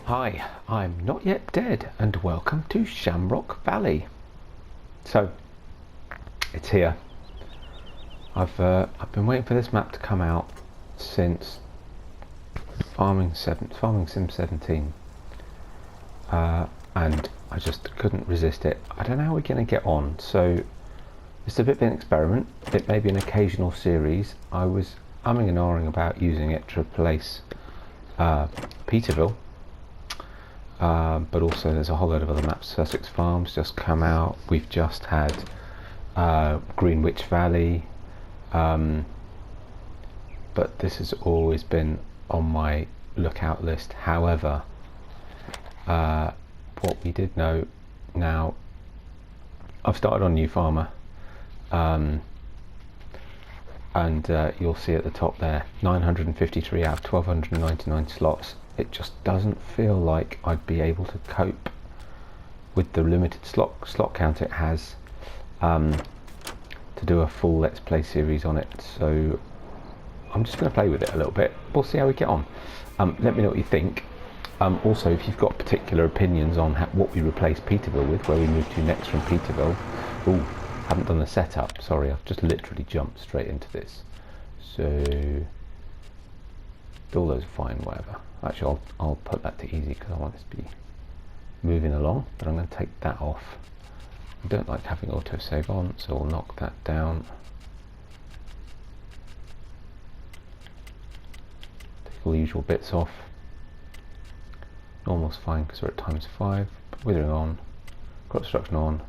Hi, I'm Not Yet Dead and welcome to Shamrock Valley. So, it's here. I've been waiting for this map to come out since Farming Sim 17 and I just couldn't resist it. I don't know how we're going to get on, so it's a bit of an experiment. It may be an occasional series. I was umming and ahhing about using it to replace Peterville. But also there's a whole load of other maps. Sussex Farms just come out. We've just had Greenwich Valley, but this has always been on my lookout list. However, what we did know, now I've started on New Farmer, and you'll see at the top there 953 out of 1299 slots. It just doesn't feel like I'd be able to cope with the limited slot count it has to do a full Let's Play series on it. So I'm just going to play with it a little bit. We'll see how we get on. Let me know what you think. Also, if you've got particular opinions on what we replace Peterville with, where we move to next from Peterville. Ooh, haven't done the setup. Sorry, I've just literally jumped straight into this. So all those are fine, whatever. Actually, I'll put that to easy because I want this to be moving along, but I'm going to take that off. I don't like having autosave on, so we'll knock that down. Take all the usual bits off. Normal's fine because we're at ×5. Withering on. Got obstruction on.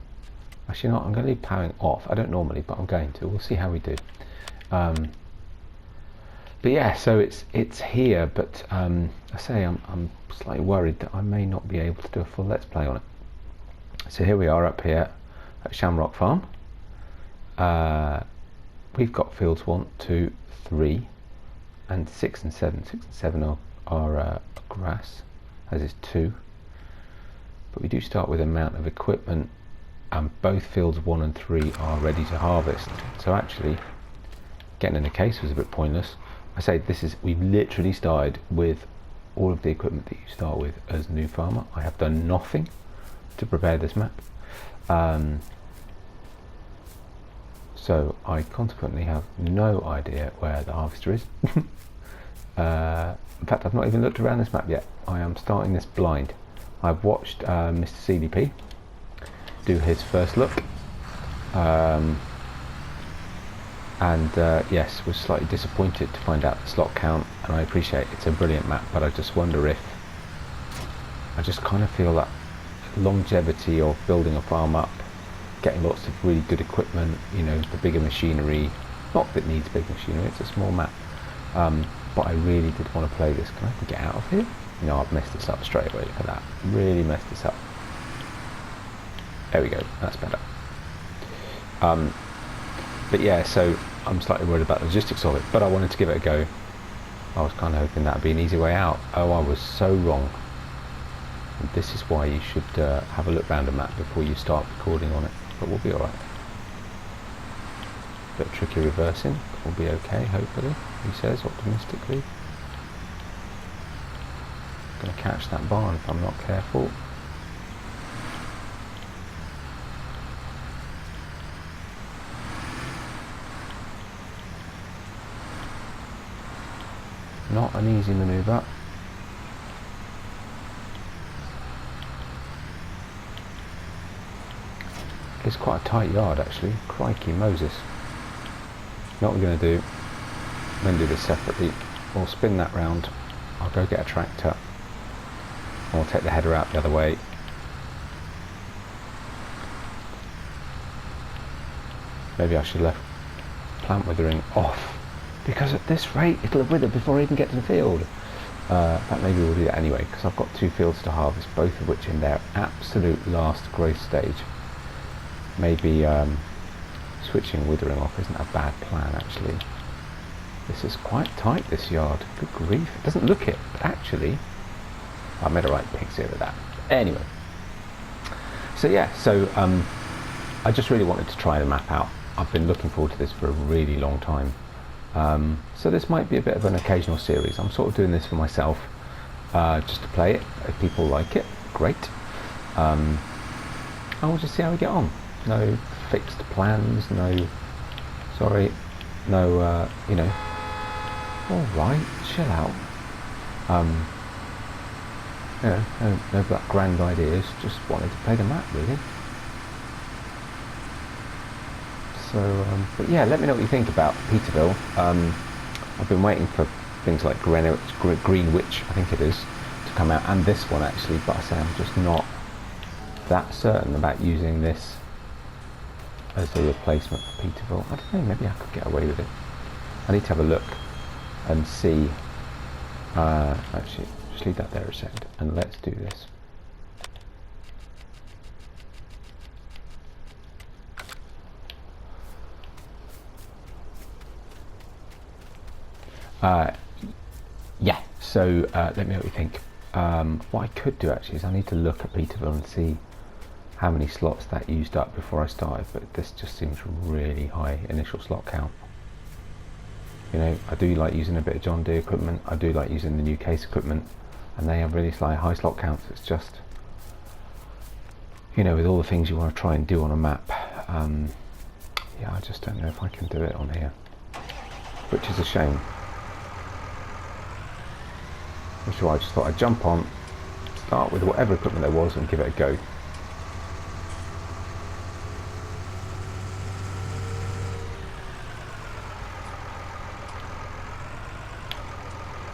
Actually not, I'm going to leave powering off. I don't normally, but I'm going to. We'll see how we do. But yeah, so it's here, but I say I'm slightly worried that I may not be able to do a full Let's Play on it. So here we are up here at Shamrock Farm. We've got fields 1, 2, 3, and 6 and 7. 6 and 7 are grass, as is 2. But we do start with an amount of equipment, and both fields 1 and 3 are ready to harvest. So actually, getting in the case was a bit pointless. I say we've literally started with all of the equipment that you start with as New Farmer. I have done nothing to prepare this map. So I consequently have no idea where the harvester is. In fact, I've not even looked around this map yet. I am starting this blind. I've watched Mr. CDP do his first look. Yes, was slightly disappointed to find out the slot count, and I appreciate it's a brilliant map, but I just wonder if I just kind of feel that longevity of building a farm up, getting lots of really good equipment, you know, the bigger machinery, not that it needs big machinery, it's a small map, but I really did want to play this. Can I get out of here? No, I've messed this up straight away. Look at that, really messed this up. There we go, that's better. But yeah, so I'm slightly worried about the logistics of it, but I wanted to give it a go. I was kind of hoping that would be an easy way out. Oh, I was so wrong. And this is why you should have a look around a map before you start recording on it, but we'll be alright. Bit tricky reversing, we'll be okay, hopefully, he says optimistically. Gonna catch that barn if I'm not careful. Not an easy manoeuvre. It's quite a tight yard actually. Crikey Moses. You know what we're going to do? I'm going to do this separately. We'll spin that round. I'll go get a tractor. And we'll take the header out the other way. Maybe I should have left plant withering off, because at this rate it'll have withered before I even get to the field. But maybe we'll do that anyway, because I've got 2 fields to harvest, both of which in their absolute last growth stage. Maybe switching withering off isn't a bad plan actually. This is quite tight, this yard. Good grief, it doesn't look it, but actually I made a right pigs here with that. Anyway, so yeah, so I just really wanted to try the map out. I've been looking forward to this for a really long time. So this might be a bit of an occasional series. I'm sort of doing this for myself. just to play it. If people like it, great. And we'll just see how we get on. No fixed plans, no, you know, alright, chill out. You know, no black grand ideas, just wanted to play the map really. So, but yeah, let me know what you think about Peterville. I've been waiting for things like Greenwich, I think it is, to come out, and this one actually, but I say I'm just not that certain about using this as a replacement for Peterville. I don't know, maybe I could get away with it. I need to have a look and see. Actually, just leave that there a second, and let's do this. Yeah, so let me know what you think. What I could do actually is I need to look at Peterville and see how many slots that used up before I started, but this just seems really high initial slot count. You know, I do like using a bit of John Deere equipment, I do like using the new case equipment, and they have really high slot counts. It's just, you know, with all the things you want to try and do on a map, yeah, I just don't know if I can do it on here, which is a shame. Which is why I just thought I'd jump on, start with whatever equipment there was and give it a go.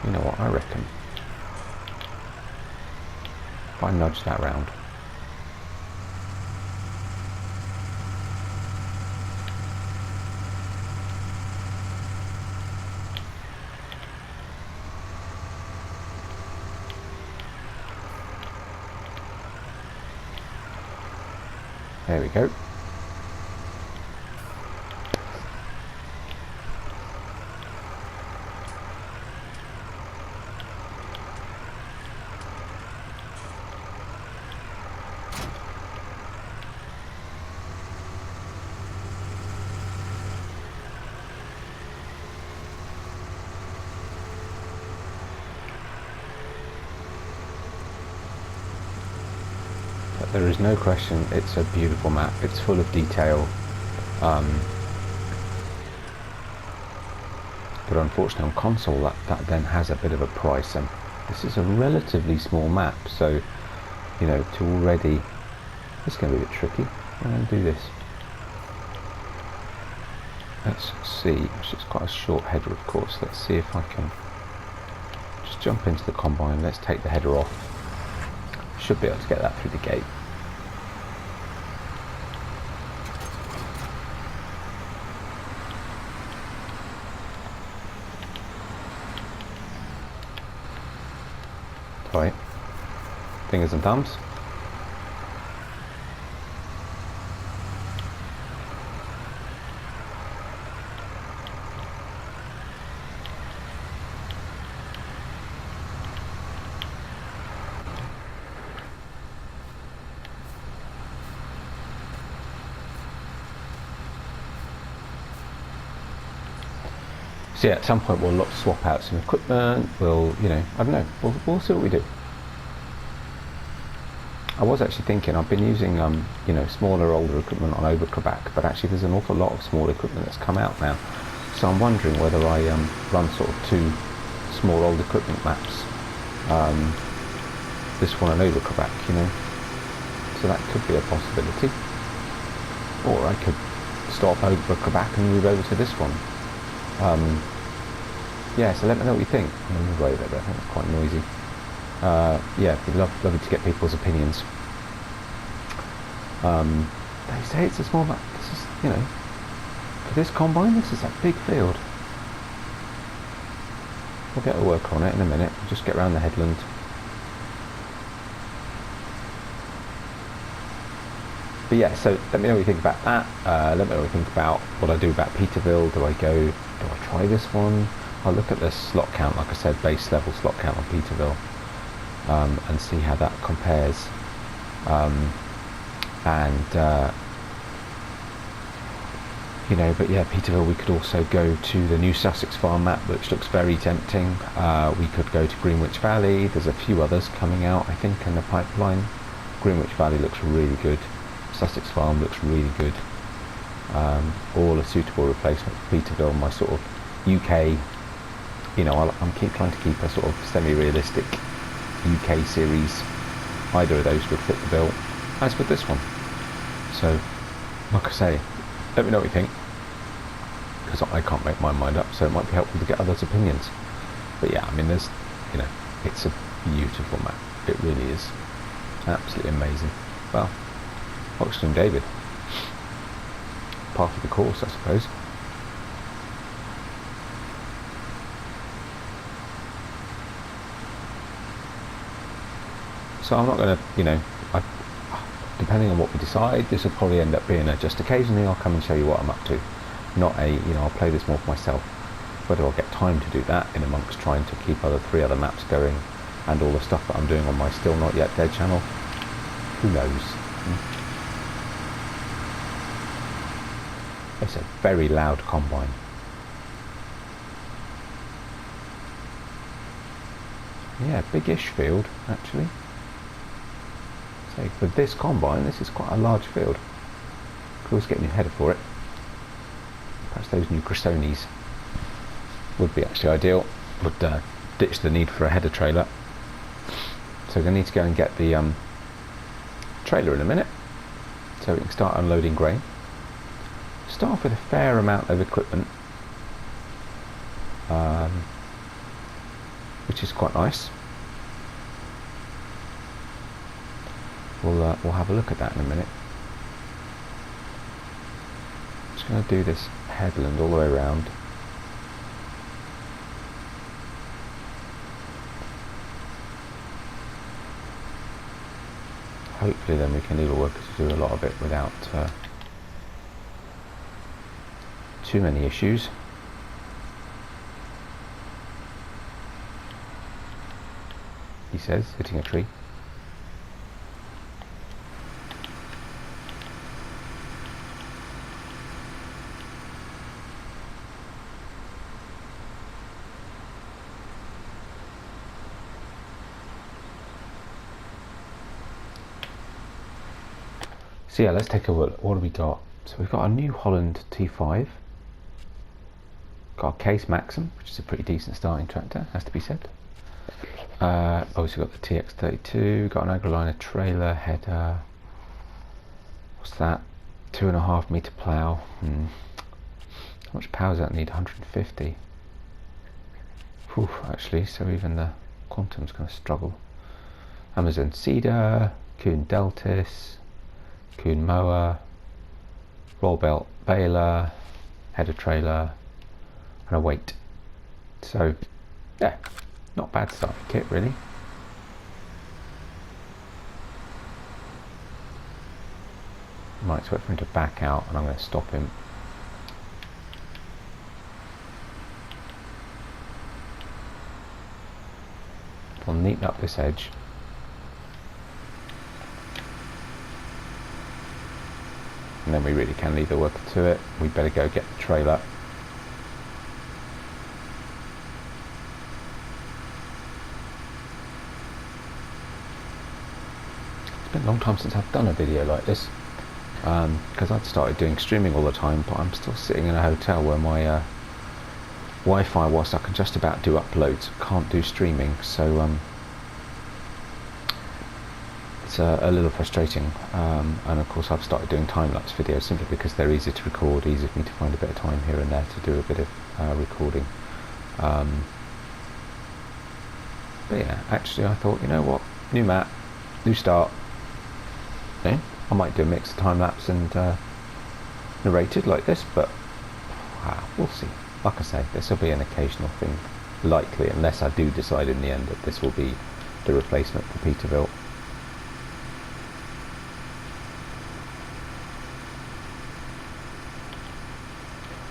You know what, I reckon if I nudge that round, there we go. But there is no question, it's a beautiful map. It's full of detail. But unfortunately on console that then has a bit of a price, and this is a relatively small map, so you know, to already, it's going to be a bit tricky. I'm going to do this. Let's see, it's quite a short header of course. Let's see if I can just jump into the combine. Let's take the header off. Should be able to get that through the gate. Right, fingers and thumbs. So yeah, at some point we'll swap out some equipment. We'll, you know, I don't know. We'll see what we do. I was actually thinking, I've been using, you know, smaller, older equipment on Overcrabac, but actually there's an awful lot of small equipment that's come out now. So I'm wondering whether I run sort of two small, old equipment maps. This one on Overcrabac, you know. So that could be a possibility. Or I could stop Overcrabac and move over to this one. Yeah, so let me know what you think. I'm going to move away there, but I think it's quite noisy. Yeah, it'd be lovely to get people's opinions. They say it's a small map. This is, you know, for this combine, this is a big field. We'll get to work on it in a minute. We'll just get around the headland. But yeah, so let me know what you think about that. Let me know what you think about what I do about Peterville. Do I try this one? I'll look at the slot count, like I said, base level slot count on Peterville, and see how that compares. you know, but yeah, Peterville, we could also go to the new Sussex farm map, which looks very tempting. We could go to Greenwich Valley. There's a few others coming out, I think, in the pipeline. Greenwich Valley looks really good. Sussex farm looks really good. All a suitable replacement for Peterville, my sort of UK, you know, I'm trying to keep a sort of semi-realistic UK series. Either of those would fit the bill, as would this one. So, like I say, let me know what you think, because I can't make my mind up, so it might be helpful to get others' opinions. But yeah, I mean, there's, you know, it's a beautiful map. It really is. Absolutely amazing. Well, OxygenDavid. Part of the course, I suppose. So I'm not going to, you know, depending on what we decide, this will probably end up being a just occasionally I'll come and show you what I'm up to. Not a, you know, I'll play this more for myself. Whether I'll get time to do that in amongst trying to keep three other maps going and all the stuff that I'm doing on my Still Not Yet Dead channel, who knows? It's a very loud combine. Yeah, big-ish field, actually. So for this combine, this is quite a large field. Could always get a new header for it. Perhaps those new Cressonis would be actually ideal. Would ditch the need for a header trailer. So we're going to need to go and get the trailer in a minute, so we can start unloading grain. Start off with a fair amount of equipment, which is quite nice. We'll have a look at that in a minute. Just going to do this headland all the way around. Hopefully then we can leave a worker to do a lot of it without too many issues. He says, hitting a tree. So yeah, let's take a look. What do we got? So we've got a New Holland T5. Got a Case Maxim, which is a pretty decent starting tractor, has to be said. Obviously got the TX32, got an Agroliner trailer, header. What's that? 2.5 metre plough. How much power does that need? 150. Whew, actually, so even the Quantum's going to struggle. Amazon Cedar, Kuhn Deltis, Kuhn mower, roll belt baler, header trailer, and a weight. So yeah, not bad starting kit really. Might wait for him to back out, and I'm going to stop him. I'll neaten up this edge. And then we really can leave the worker to it. We better go get the trailer. It's been a long time since I've done a video like this, because I'd started doing streaming all the time, but I'm still sitting in a hotel where my Wi-Fi, whilst I can just about do uploads, can't do streaming, so it's a little frustrating, and of course I've started doing time-lapse videos simply because they're easy to record, easy for me to find a bit of time here and there to do a bit of recording. But yeah, actually I thought, you know what, new map, new start. Yeah, I might do a mix of time-lapse and narrated like this, but we'll see. Like I say, this will be an occasional thing, likely, unless I do decide in the end that this will be the replacement for Peterville.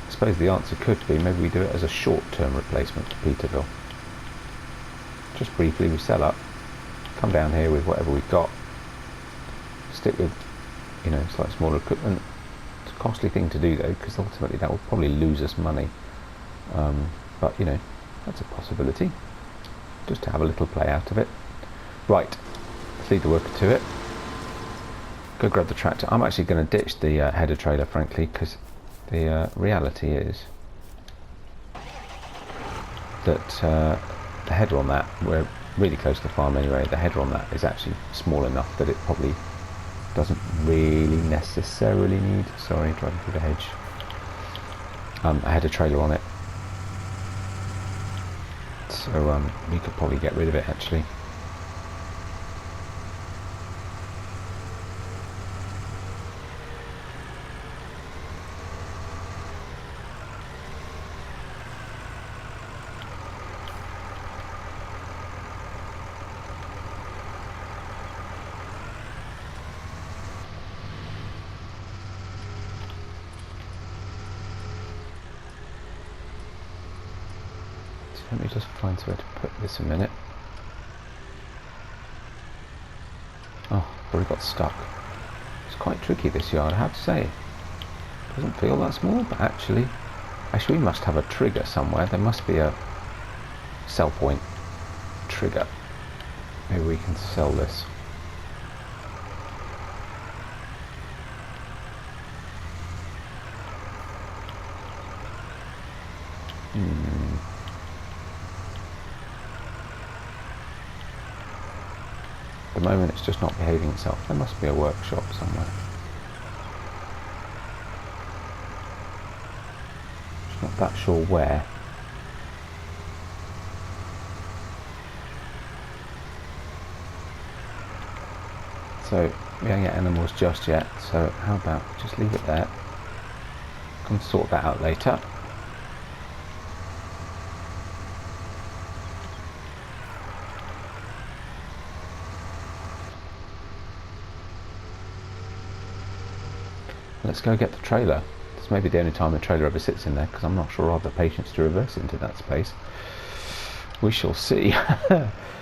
I suppose the answer could be maybe we do it as a short-term replacement for Peterville. Just briefly, we sell up, come down here with whatever we've got, stick with, you know, slightly smaller equipment, a costly thing to do though, because ultimately that will probably lose us money. But you know, that's a possibility. Just to have a little play out of it. Right, let's leave the worker to it. Go grab the tractor. I'm actually going to ditch the header trailer, frankly, because the reality is that the header on that, we're really close to the farm anyway, the header on that is actually small enough that it probably doesn't really necessarily need, sorry, driving through the hedge, a header trailer on it. So we could probably get rid of it actually. Let me just find somewhere to put this a minute. Oh, already got stuck. It's quite tricky this yard, I have to say. Doesn't feel that small, but actually we must have a trigger somewhere. There must be a sell point trigger. Maybe we can sell this. At the moment it's just not behaving itself. There must be a workshop somewhere. Just not that sure where. So we don't get animals just yet, so how about just leave it there. Come sort that out later. Let's go get the trailer. This may be the only time the trailer ever sits in there, because I'm not sure I'll have the patience to reverse into that space. We shall see. I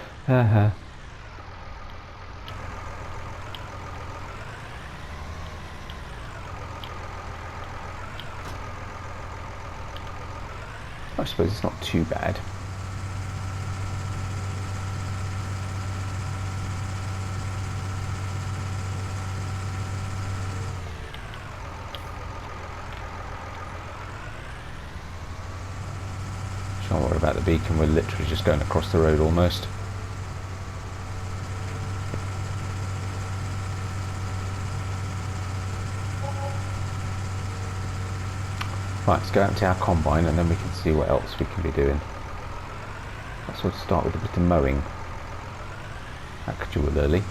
suppose it's not too bad. Don't worry about the beacon, we're literally just going across the road almost. Right, let's go out to our combine and then we can see what else we can be doing. Let's sort of start with a bit of mowing. Actually.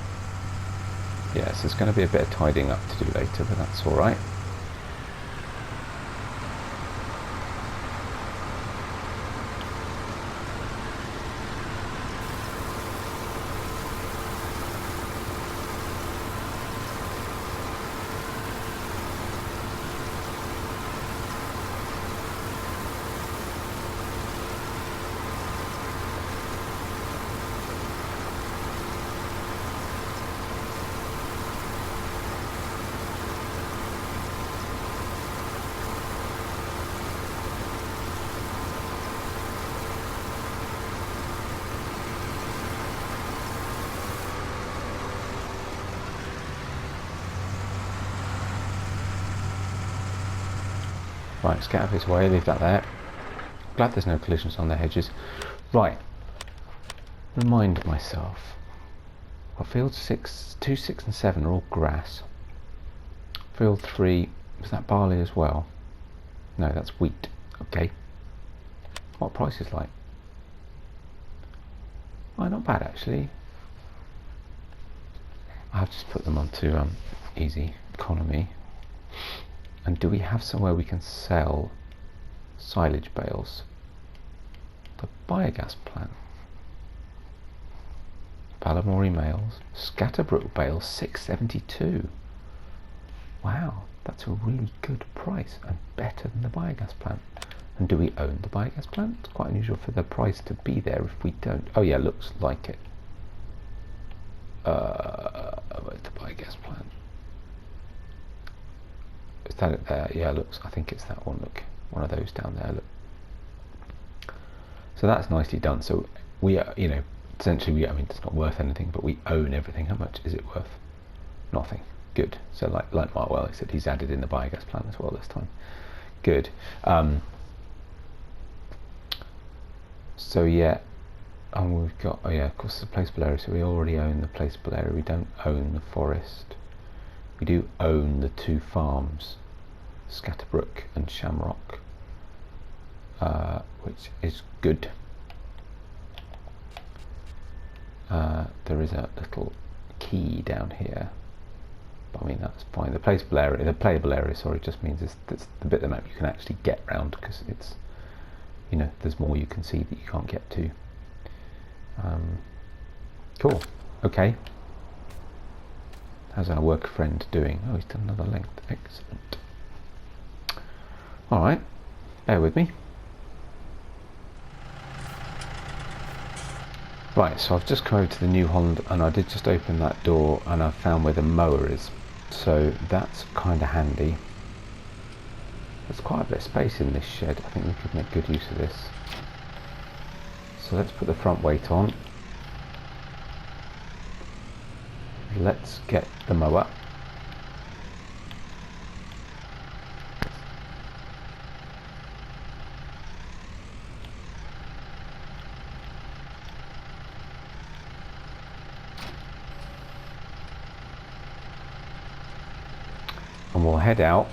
Yes, there's going to be a bit of tidying up to do later, but that's alright. Right, let's get out of his way, leave that there. Glad there's no collisions on the hedges. Right, remind myself. Well, field 2, 6 and 7 are all grass. Field 3, was that barley as well? No, that's wheat. Okay. What price is like? Oh, not bad actually. I have just put them onto easy economy. And do we have somewhere we can sell silage bales? The biogas plant. Ballymore males. Scatterbrook bales, $6.72. Wow, that's a really good price and better than the biogas plant. And do we own the biogas plant? It's quite unusual for the price to be there if we don't. Oh yeah, looks like it. Where's the biogas plant? Is that it there? Yeah, looks. I think it's that one. Look, one of those down there. Look. So that's nicely done. So we, you know, essentially, I mean, it's not worth anything, but we own everything. How much is it worth? Nothing. Good. So like Mark Well, he said he's added in the biogas plan as well this time. Good. So yeah, and we've got, oh yeah, of course, the placeable area. So we already own the placeable area. We don't own the forest. We do own the 2 farms, Scatterbrook and Shamrock, which is good. There is a little key down here, but I mean that's fine. The playable area, sorry, just means that's the bit of the map you can actually get round, because it's, you know, there's more you can see that you can't get to. Cool. Okay. How's our work friend doing? Oh, he's done another length. Excellent. All right. Bear with me. Right, so I've just come over to the New Holland, and I did just open that door, and I've found where the mower is. So that's kind of handy. There's quite a bit of space in this shed. I think we could make good use of this. So let's put the front weight on. Let's get the mower. And we'll head out.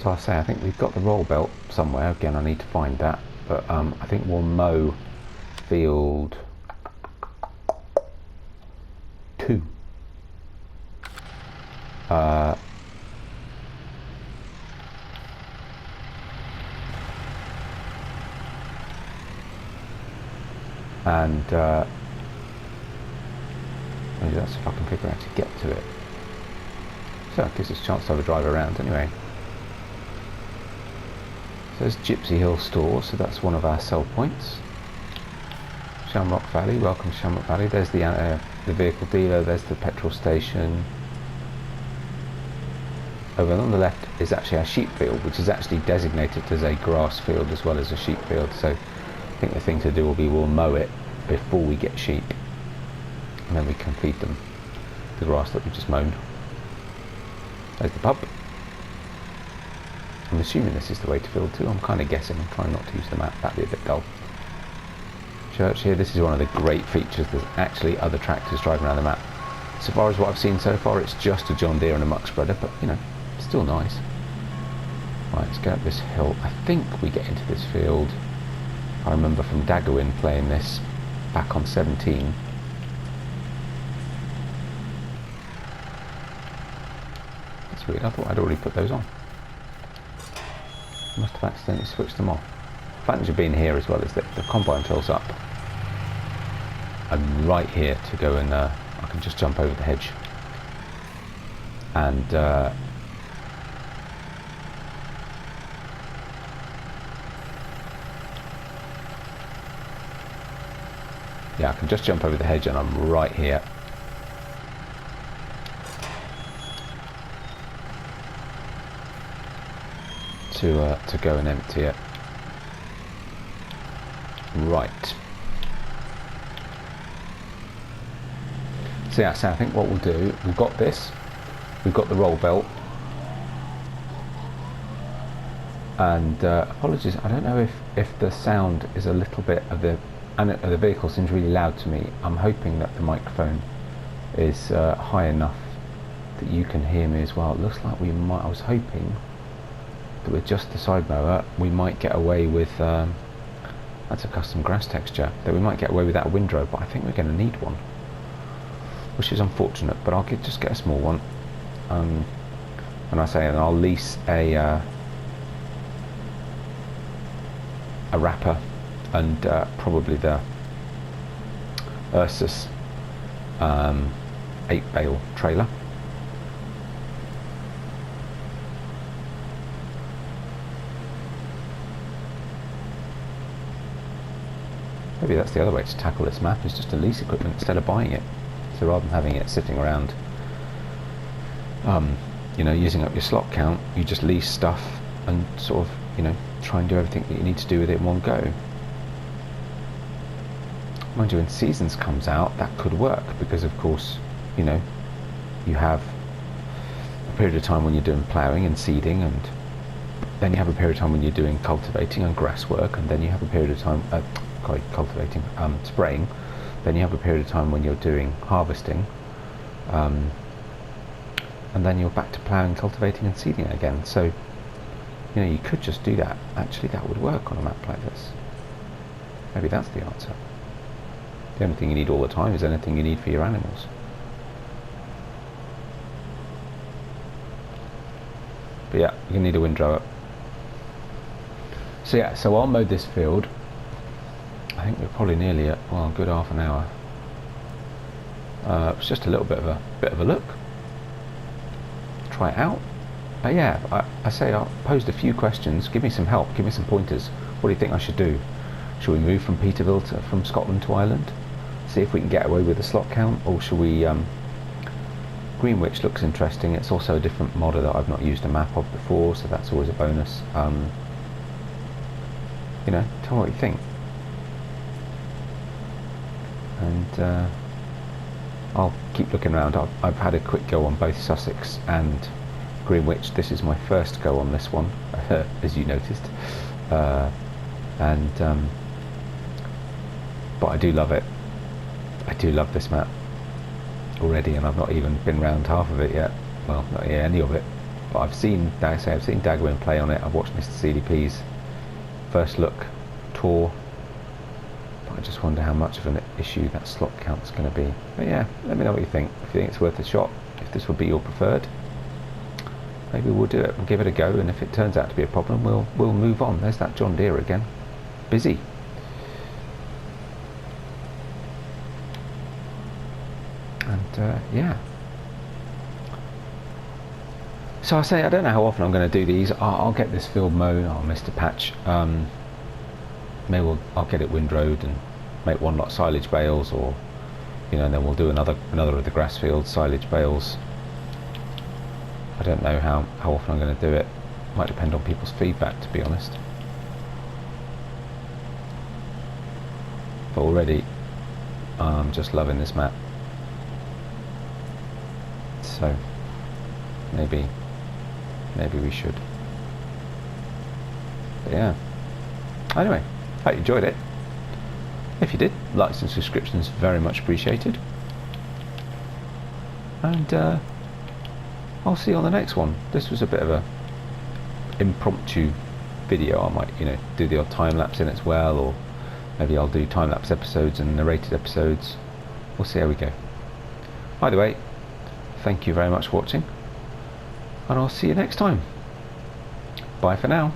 So I say, I think we've got the roll belt somewhere. Again, I need to find that. But I think we'll mow field 2. And maybe that's if I can figure out how to get to it. So it gives us a chance to have a drive around anyway. So there's Gypsy Hill Store, so that's one of our sell points. Shamrock Valley, welcome to Shamrock Valley. There's the vehicle dealer, there's the petrol station. Over on the left is actually our sheep field, which is actually designated as a grass field as well as a sheep field. So I think the thing to do will be we'll mow it before we get sheep, and then we can feed them the grass that we just mown. There's the pub. I'm assuming this is the way to field 2. I'm kind of guessing. I'm trying not to use the map. That'd be a bit dull. Church here. This is one of the great features. There's actually other tractors driving around the map. So far as what I've seen so far, it's just a John Deere and a muck spreader, but you know, still nice. Right, let's go up this hill. I think we get into this field. I remember from Daggerwin playing this back on 17. That's weird. I thought I'd already put those on. Must have accidentally switched them off. The advantage of being here as well is that the combine fills up. I'm right here to go and I can just jump over the hedge. And yeah, I can just jump over the hedge and I'm right here. To go and empty it. Right. So yeah, so I think what we'll do, we've got this, we've got the roll belt, and apologies, I don't know if the sound is a little bit of the vehicle seems really loud to me. I'm hoping that the microphone is high enough that you can hear me as well. It looks like we might, I was hoping that with just the side mower we might get away with that's a custom grass texture, that we might get away with that windrow, but I think we're going to need one, which is unfortunate, but I'll just get a small one, and I say, and I'll lease a wrapper and probably the Ursus 8-bale trailer. There maybe that's the other way to tackle this map, is just to lease equipment instead of buying it. So rather than having it sitting around, you know, using up your slot count, you just lease stuff and sort of, you know, try and do everything that you need to do with it in one go. Mind you, when Seasons comes out, that could work, because of course, you know, you have a period of time when you're doing ploughing and seeding, and then you have a period of time when you're doing cultivating and grass work, and then you have a period of time spraying, then you have a period of time when you're doing harvesting, and then you're back to ploughing, cultivating and seeding again. So, you know, you could just do that. Actually, that would work on a map like this. Maybe that's the answer. The only thing you need all the time is anything you need for your animals. But yeah, you need a windrower. So yeah, so I'll mow this field. I think we're probably nearly at, well, a good half an hour. It's just a little bit of a look. Try it out. Yeah, I say I posed a few questions. Give me some help. Give me some pointers. What do you think I should do? Should we move from Peterville from Scotland to Ireland? See if we can get away with the slot count, or should we? Greenwich looks interesting. It's also a different modder that I've not used a map of before, so that's always a bonus. You know, tell me what you think. And I'll keep looking around. I've had a quick go on both Sussex and Greenwich. This is my first go on this one, as you noticed. But I do love it. I do love this map already, and I've not even been round half of it yet. Well, not any of it. But I've seen Dagwin play on it. I've watched Mr. CDP's first look tour. But I just wonder how much of an issue that slot count's going to be. But yeah, let me know what you think. If you think it's worth a shot, if this would be your preferred, maybe we'll do it and give it a go. And if it turns out to be a problem, we'll move on. There's that John Deere again, busy. And yeah. So I say, I don't know how often I'm going to do these. I'll get this field mown. I'll miss the patch. Maybe I'll get it windrowed and make one lot silage bales, or you know, and then we'll do another of the grass fields silage bales. I don't know how often I'm going to do it. Might depend on people's feedback, to be honest. But already, I'm just loving this map. So maybe we should. But yeah. Anyway, hope you enjoyed it. If you did, likes and subscriptions very much appreciated. And I'll see you on the next one. This was a bit of a impromptu video. I might, you know, do the odd time lapse in as well, or maybe I'll do time lapse episodes and narrated episodes. We'll see how we go. Either way, thank you very much for watching, and I'll see you next time. Bye for now.